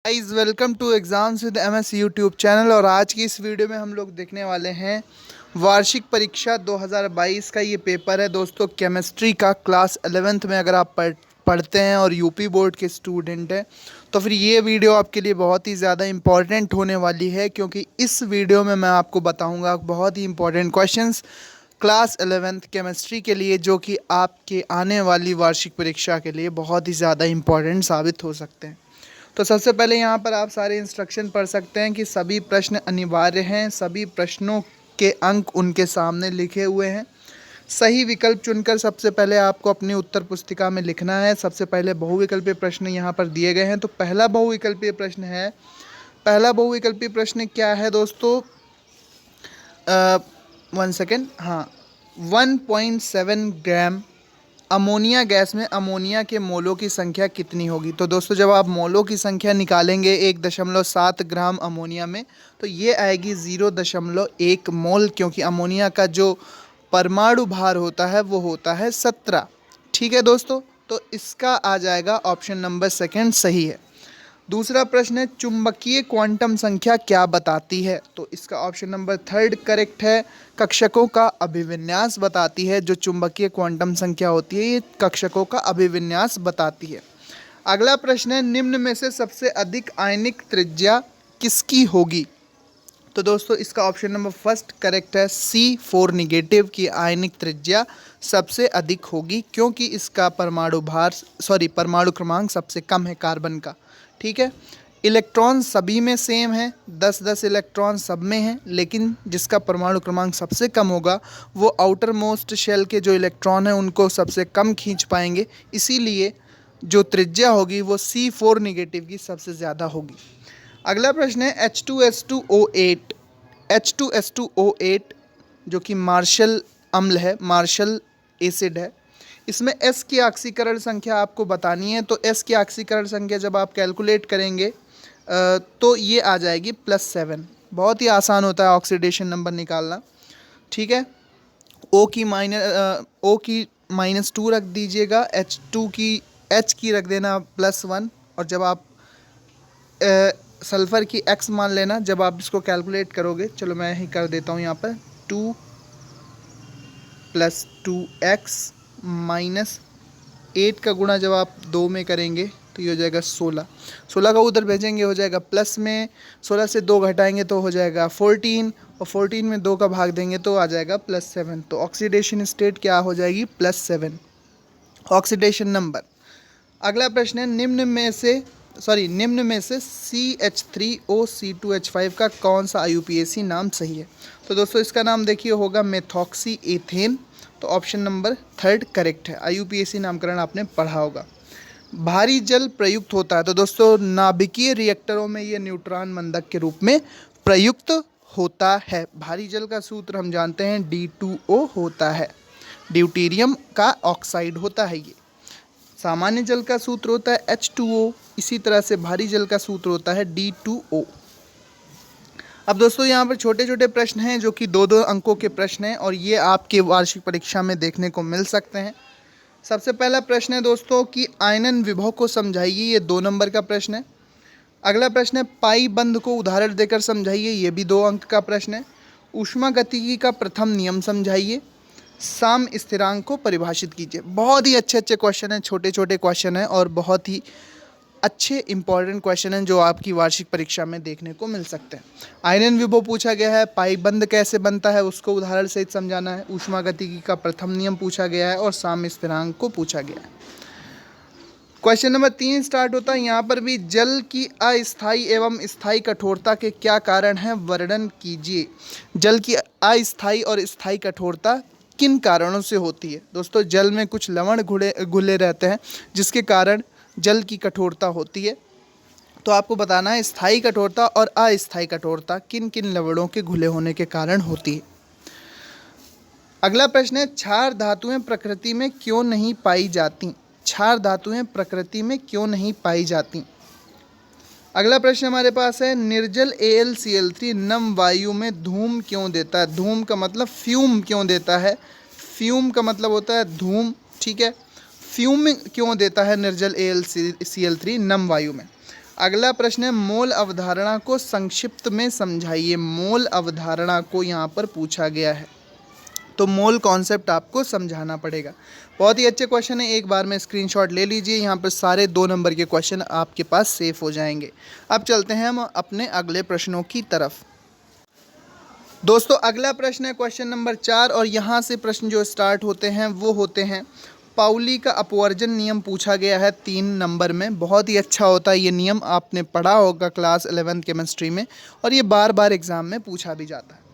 Guys welcome to exams with MS YouTube channel. और आज की इस वीडियो में हम लोग देखने वाले हैं वार्षिक परीक्षा 2022 का ये पेपर है दोस्तों, केमिस्ट्री का। क्लास 11th में अगर आप पढ़ते हैं और यूपी बोर्ड के स्टूडेंट हैं तो फिर ये वीडियो आपके लिए बहुत ही ज़्यादा इम्पॉर्टेंट होने वाली है, क्योंकि इस वीडियो में मैं आपको बताऊँगा बहुत ही important questions class 11th chemistry के लिए, जो कि आपके आने वाली वार्षिक परीक्षा के लिए बहुत ही ज़्यादा इम्पॉर्टेंट साबित हो सकते हैं। तो सबसे पहले यहाँ पर आप सारे इंस्ट्रक्शन पढ़ सकते हैं कि सभी प्रश्न अनिवार्य हैं, सभी प्रश्नों के अंक उनके सामने लिखे हुए हैं। सही विकल्प चुनकर सबसे पहले आपको अपनी उत्तर पुस्तिका में लिखना है। सबसे पहले बहुविकल्पीय प्रश्न यहाँ पर दिए गए हैं। तो पहला बहुविकल्पीय प्रश्न क्या है दोस्तों? 1 सेकेंड, हाँ, 1.7 ग्राम अमोनिया गैस में अमोनिया के मोलों की संख्या कितनी होगी? तो दोस्तों जब आप मोलों की संख्या निकालेंगे 1.7 ग्राम अमोनिया में, तो ये आएगी 0.1 मोल, क्योंकि अमोनिया का जो परमाणु भार होता है वो होता है 17। ठीक है दोस्तों, तो इसका आ जाएगा ऑप्शन नंबर सेकंड सही है। दूसरा प्रश्न है, चुंबकीय क्वांटम संख्या क्या बताती है? तो इसका ऑप्शन नंबर थर्ड करेक्ट है। कक्षकों का अभिविन्यास बताती है। जो चुंबकीय क्वांटम संख्या होती है ये कक्षकों का अभिविन्यास बताती है। अगला प्रश्न है, निम्न में से सबसे अधिक आयनिक त्रिज्या किसकी होगी? तो दोस्तों इसका ऑप्शन नंबर फर्स्ट करेक्ट है। C4 निगेटिव की आयनिक त्रिज्या सबसे अधिक होगी, क्योंकि इसका परमाणु क्रमांक सबसे कम है कार्बन का। ठीक है, इलेक्ट्रॉन सभी में सेम है, 10-10 इलेक्ट्रॉन सब में हैं, लेकिन जिसका परमाणु क्रमांक सबसे कम होगा वो आउटर मोस्ट शेल के जो इलेक्ट्रॉन हैं उनको सबसे कम खींच पाएंगे, इसीलिए जो त्रिज्या होगी वो C4 निगेटिव की सबसे ज़्यादा होगी। अगला प्रश्न है, H2S2O8 जो कि मार्शल अम्ल है, मार्शल एसिड है, इसमें S की ऑक्सीकरण संख्या आपको बतानी है। तो S की ऑक्सीकरण संख्या जब आप कैलकुलेट करेंगे तो ये आ जाएगी +7। बहुत ही आसान होता है ऑक्सीडेशन नंबर निकालना। ठीक है, O की -2 रख दीजिएगा, H की रख देना +1, और जब आप सल्फ़र की X मान लेना जब आप इसको कैलकुलेट करोगे। चलो मैं ही कर देता हूँ यहाँ पर, 2 + 2x -8 का गुणा जब आप 2 में करेंगे तो ये हो जाएगा 16 का उधर भेजेंगे हो जाएगा प्लस में, 16 से 2 घटाएंगे तो हो जाएगा 14, और 14 में 2 का भाग देंगे तो आ जाएगा +7। तो ऑक्सीडेशन स्टेट क्या हो जाएगी? +7 ऑक्सीडेशन नंबर। अगला प्रश्न है, निम्न में से CH3OC2H5 का कौन सा IUPAC नाम सही है? तो दोस्तों इसका नाम देखिए होगा मेथॉक्सी एथेन। तो ऑप्शन नंबर थर्ड करेक्ट है। IUPAC नामकरण आपने पढ़ा होगा। भारी जल प्रयुक्त होता है। तो दोस्तों नाभिकीय रिएक्टरों में ये न्यूट्रॉन मंदक के रूप में प्रयुक्त होता है। भारी जल का सूत्र हम जानते हैं D2O होता है, ड्यूटेरियम का ऑक्साइड होता है ये। सामान्य जल का सूत्र होता है H2O, इसी तरह से भारी जल का सूत्र होता है D2O। अब दोस्तों यहाँ पर छोटे छोटे प्रश्न हैं जो कि 2-2 अंकों के प्रश्न हैं, और ये आपके वार्षिक परीक्षा में देखने को मिल सकते हैं। सबसे पहला प्रश्न है दोस्तों कि आयनन विभव को समझाइए, ये 2 नंबर का प्रश्न है। अगला प्रश्न है, पाई बंध को उदाहरण देकर समझाइए, ये भी 2 अंक का प्रश्न है। ऊष्मागतिकी का प्रथम नियम समझाइए। साम स्थिरांक को परिभाषित कीजिए। बहुत ही अच्छे क्वेश्चन हैं, छोटे छोटे क्वेश्चन हैं और बहुत ही अच्छे इंपॉर्टेंट क्वेश्चन हैं जो आपकी वार्षिक परीक्षा में देखने को मिल सकते हैं। आयनन विभव पूछा गया है, पाई बंध कैसे बनता है उसको उदाहरण सहित समझाना है, ऊष्मागतिकी का प्रथम नियम पूछा गया है, और साम स्थिरांक को पूछा गया है। क्वेश्चन नंबर 3 स्टार्ट होता है। यहाँ पर भी जल की अस्थायी एवं स्थायी कठोरता के क्या कारण हैं, वर्णन कीजिए। जल की अस्थायी और स्थायी कठोरता किन कारणों से होती है? दोस्तों जल में कुछ लवण घुले रहते हैं जिसके कारण जल की कठोरता होती है। तो आपको बताना है स्थायी कठोरता और अस्थायी कठोरता किन किन लवणों के घुले होने के कारण होती है। अगला प्रश्न है, क्षार धातुएं प्रकृति में क्यों नहीं पाई जाती? क्षार धातुएं प्रकृति में क्यों नहीं पाई जाती? अगला प्रश्न हमारे पास है, निर्जल AlCl3 नम वायु में धूम क्यों देता है? धूम का मतलब फ्यूम क्यों देता है? फ्यूम का मतलब होता है धूम। ठीक है, फ्यूम क्यों देता है निर्जल AlCl3 नम वायु में? अगला प्रश्न है मोल अवधारणा को संक्षिप्त में समझाइए। मोल अवधारणा को यहाँ पर पूछा गया है, तो मोल कॉन्सेप्ट आपको समझाना पड़ेगा। बहुत ही अच्छे क्वेश्चन है, एक बार में स्क्रीनशॉट ले लीजिए। यहाँ पर सारे 2 नंबर के क्वेश्चन आपके पास सेव हो जाएंगे। अब चलते हैं हम अपने अगले प्रश्नों की तरफ। दोस्तों अगला प्रश्न है क्वेश्चन नंबर 4 और यहाँ से प्रश्न जो स्टार्ट होते हैं वो होते हैं पाउली का अपवर्जन नियम पूछा गया है 3 नंबर में। बहुत ही अच्छा होता है ये नियम, आपने पढ़ा होगा क्लास 11 केमिस्ट्री में, और ये बार बार एग्जाम में पूछा भी जाता है।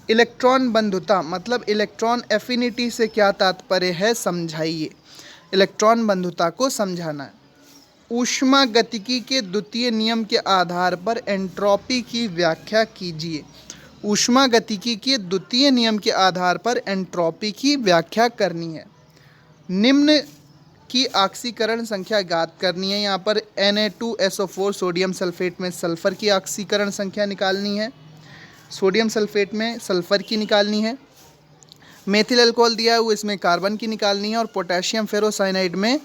इलेक्ट्रॉन बंधुता मतलब इलेक्ट्रॉन एफिनिटी से क्या तात्पर्य है, समझाइए। इलेक्ट्रॉन बंधुता को समझाना है। ऊष्मागतिकी के द्वितीय नियम के आधार पर एंट्रोपी की व्याख्या कीजिए। ऊष्मागतिकी के द्वितीय नियम के आधार पर एंट्रोपी की व्याख्या करनी है। निम्न की ऑक्सीकरण संख्या ज्ञात करनी है। यहाँ पर Na2SO4 सोडियम सल्फेट में सल्फर की ऑक्सीकरण संख्या निकालनी है, सोडियम सल्फेट में सल्फर की निकालनी है। मेथिल अल्कोहल दिया हुआ इसमें कार्बन की निकालनी है, और पोटेशियम फेरोसाइनाइड में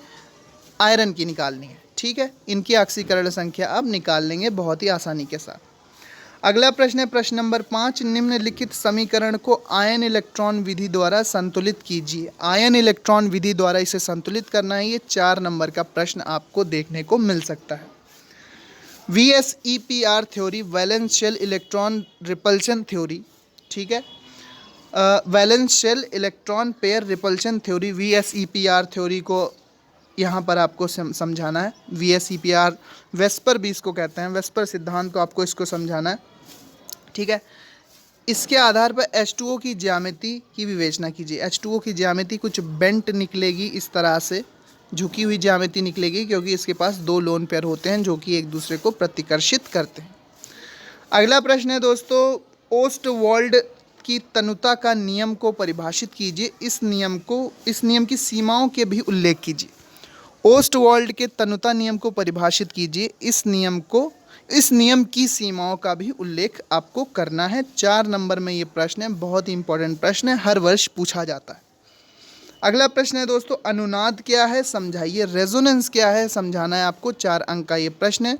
आयरन की निकालनी है। ठीक है, इनकी ऑक्सीकरण संख्या आप निकाल लेंगे बहुत ही आसानी के साथ। अगला प्रश्न है प्रश्न नंबर 5, निम्नलिखित समीकरण को आयन इलेक्ट्रॉन विधि द्वारा संतुलित कीजिए। आयन इलेक्ट्रॉन विधि द्वारा इसे संतुलित करना है। ये 4 नंबर का प्रश्न आपको देखने को मिल सकता है। VSEPR theory, valence shell electron repulsion theory. ठीक है, valence shell electron pair repulsion theory, VSEPR theory को यहाँ पर आपको समझाना है। VSEPR वेस्पर भी इसको कहते हैं, वेस्पर सिद्धांत को आपको इसको समझाना है। ठीक है, इसके आधार पर H2O की ज्यामिति की विवेचना कीजिए। H2O की ज्यामिति कुछ बेंट निकलेगी, इस तरह से झुकी हुई ज्यामिति निकलेगी, क्योंकि इसके पास 2 लोन पेयर होते हैं जो कि एक दूसरे को प्रतिकर्षित करते हैं। अगला प्रश्न है दोस्तों, ओस्टवाल्ड की तनुता का नियम को परिभाषित कीजिए। इस नियम की सीमाओं के भी उल्लेख कीजिए। ओस्टवाल्ड के तनुता नियम को परिभाषित कीजिए। इस नियम की सीमाओं का भी उल्लेख आपको करना है। 4 नंबर में ये प्रश्न है, बहुत ही इंपॉर्टेंट प्रश्न है, हर वर्ष पूछा जाता है। अगला प्रश्न है दोस्तों, अनुनाद क्या है, समझाइए। रेजोनेंस क्या है, समझाना है आपको। 4 अंक का ये प्रश्न है।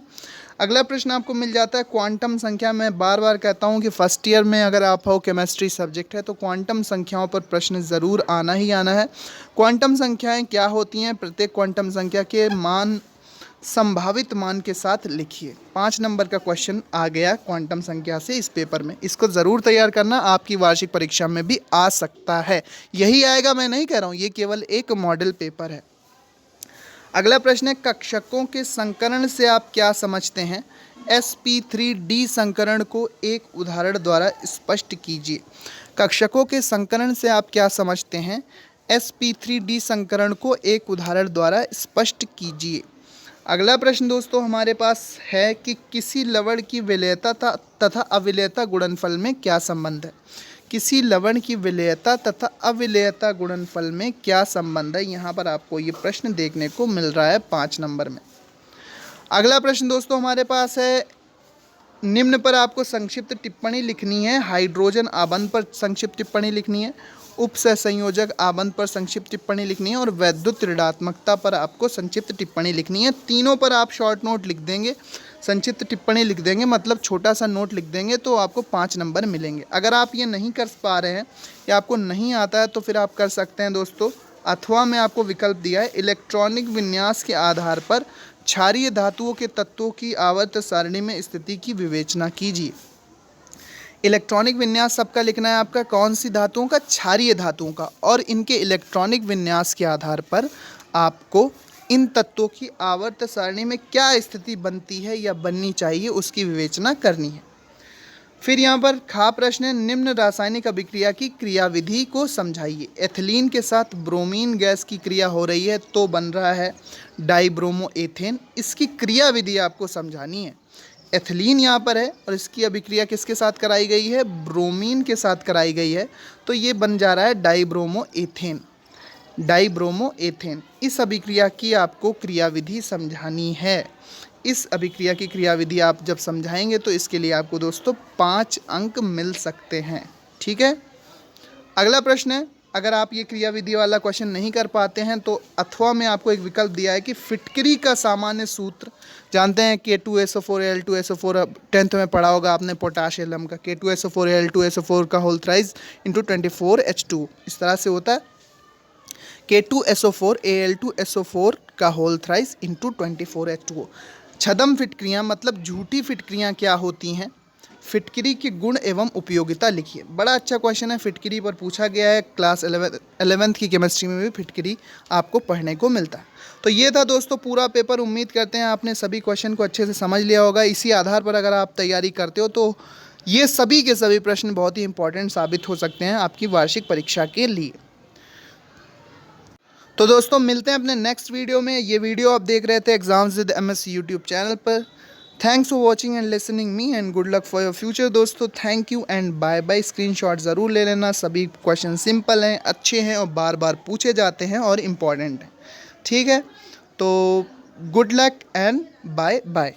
अगला प्रश्न आपको मिल जाता है क्वांटम संख्या। मैं बार बार कहता हूँ कि फर्स्ट ईयर में अगर आप हो, केमिस्ट्री सब्जेक्ट है, तो क्वांटम संख्याओं पर प्रश्न ज़रूर आना ही आना है। क्वांटम संख्याएं क्या होती हैं, प्रत्येक क्वांटम संख्या के मान संभावित मान के साथ लिखिए। 5 नंबर का क्वेश्चन आ गया क्वांटम संख्या से इस पेपर में। इसको ज़रूर तैयार करना, आपकी वार्षिक परीक्षा में भी आ सकता है। यही आएगा, मैं नहीं कह रहा हूँ, ये केवल एक मॉडल पेपर है। अगला प्रश्न है, कक्षकों के संकरण से आप क्या समझते हैं। sp3d संकरण को एक उदाहरण द्वारा स्पष्ट कीजिए। कक्षकों के संकरण से आप क्या समझते हैं। sp3d संकरण को एक उदाहरण द्वारा स्पष्ट कीजिए। अगला प्रश्न दोस्तों हमारे पास है कि किसी लवण की विलेयता तथा अविलेयता गुणनफल में क्या संबंध है। किसी लवण की विलेयता तथा अविलेयता गुणनफल में क्या संबंध है, यहाँ पर आपको ये प्रश्न देखने को मिल रहा है 5 नंबर में। अगला प्रश्न दोस्तों हमारे पास है, निम्न पर आपको संक्षिप्त टिप्पणी लिखनी है। हाइड्रोजन आबंध पर संक्षिप्त टिप्पणी लिखनी है, उपसहसंयोजक आबंध पर संक्षिप्त टिप्पणी लिखनी है, और वैद्युत ऋणात्मकता पर आपको संक्षिप्त टिप्पणी लिखनी है। तीनों पर आप शॉर्ट नोट लिख देंगे, संक्षिप्त टिप्पणी लिख देंगे, मतलब छोटा सा नोट लिख देंगे, तो आपको 5 नंबर मिलेंगे। अगर आप ये नहीं कर पा रहे हैं या आपको नहीं आता है, तो फिर आप कर सकते हैं दोस्तों, अथवा में आपको विकल्प दिया है, इलेक्ट्रॉनिक विन्यास के आधार पर क्षारीय धातुओं के तत्वों की आवर्त सारणी में स्थिति की विवेचना कीजिए। इलेक्ट्रॉनिक विन्यास सबका लिखना है आपका, कौन सी धातुओं का, क्षारीय धातुओं का, और इनके इलेक्ट्रॉनिक विन्यास के आधार पर आपको इन तत्वों की आवर्त सारणी में क्या स्थिति बनती है या बननी चाहिए, उसकी विवेचना करनी है। फिर यहाँ पर खा प्रश्न है, निम्न रासायनिक अभिक्रिया की क्रियाविधि को समझाइए। एथिलीन के साथ ब्रोमीन गैस की क्रिया हो रही है, तो बन रहा है डाइब्रोमो एथेन। इसकी क्रियाविधि आपको समझानी है। एथिलीन यहाँ पर है और इसकी अभिक्रिया किसके साथ कराई गई है, ब्रोमीन के साथ कराई गई है, तो ये बन जा रहा है डाइब्रोमो एथेन। डाइब्रोमो एथेन, इस अभिक्रिया की आपको क्रियाविधि समझानी है। इस अभिक्रिया की क्रियाविधि आप जब समझाएंगे तो इसके लिए आपको दोस्तों 5 अंक मिल सकते हैं। ठीक है, अगला प्रश्न है, अगर आप ये क्रियाविधि वाला क्वेश्चन नहीं कर पाते हैं तो अथवा में आपको एक विकल्प दिया है कि फिटकरी का सामान्य सूत्र जानते हैं, K2SO4Al2SO4, 10th में पढ़ा होगा आपने पोटाशियम का, K2SO4Al2SO4 का होल थ्राइस इंटू 24H2, इस तरह से होता है K2SO4Al2SO4 का होल थ्राइस इंटू 24H2O। छद्म फिटक्रियाँ मतलब झूठी फिटक्रियाँ क्या होती हैं, फिटकरी के गुण एवं उपयोगिता लिखिए। बड़ा अच्छा क्वेश्चन है, फिटकरी पर पूछा गया है, क्लास 11th की केमिस्ट्री में भी फिटकरी आपको पढ़ने को मिलता है। तो ये था दोस्तों पूरा पेपर। उम्मीद करते हैं आपने सभी क्वेश्चन को अच्छे से समझ लिया होगा। इसी आधार पर अगर आप तैयारी करते हो तो ये सभी के सभी प्रश्न बहुत ही इंपॉर्टेंट साबित हो सकते हैं आपकी वार्षिक परीक्षा के लिए। तो दोस्तों मिलते हैं अपने नेक्स्ट वीडियो में। ये वीडियो आप देख रहे थे exams with MS YouTube channel पर। Thanks for watching and listening me and good luck for your future दोस्तों। Thank you and bye bye. Screenshot ज़रूर ले लेना, सभी क्वेश्चन सिंपल हैं, अच्छे हैं और बार बार पूछे जाते हैं और इम्पॉर्टेंट हैं। ठीक है, तो good luck and bye bye.